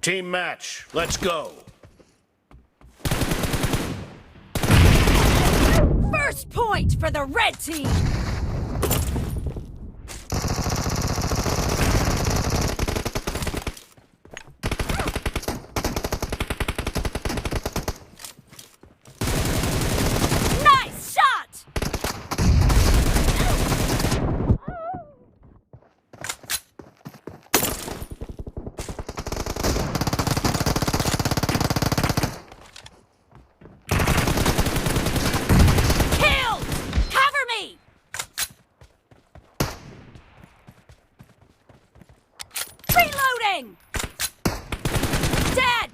Team match, let's go. First point for the red team! Nice shot! Killed! Cover me! Reloading! Dead!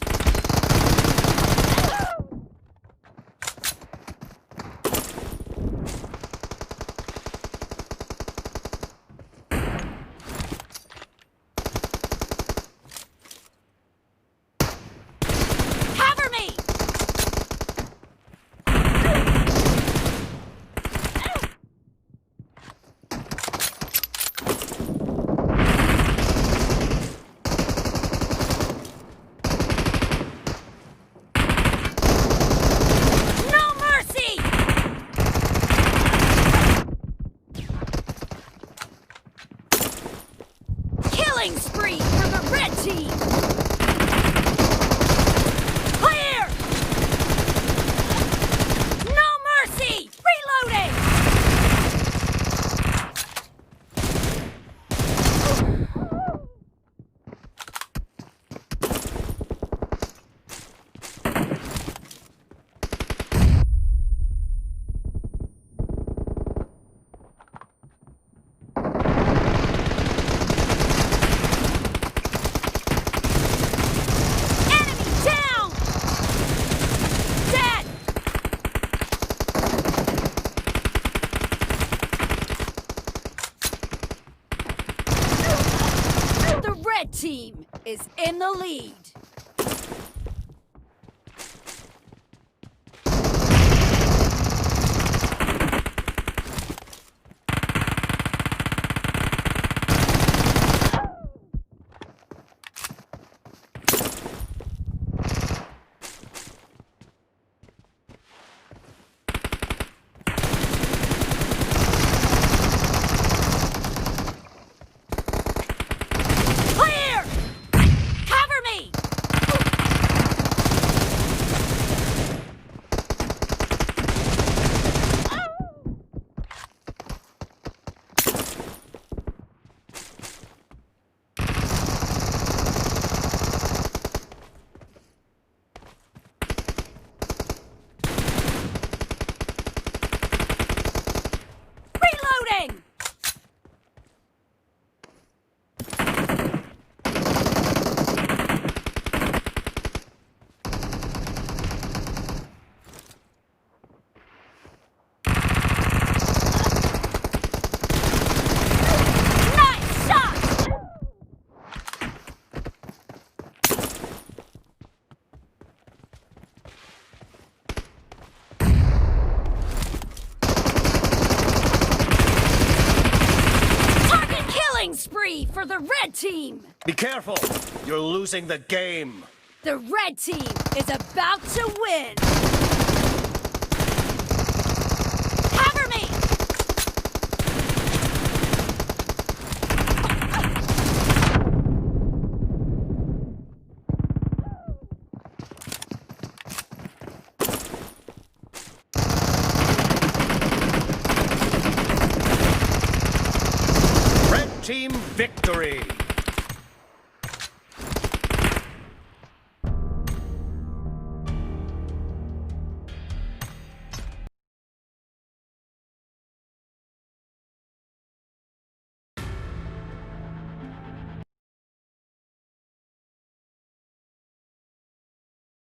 Cover me! No mercy! Killing spree for the red team! Clear! No mercy! Reloading! Enemy down! Dead! The red team is in the lead. Clear! Cover me! Reloading! Nice shot! Target killing spree for the red team! Be careful, you're losing the game. The red team is about to win! Cover me! Red team victory.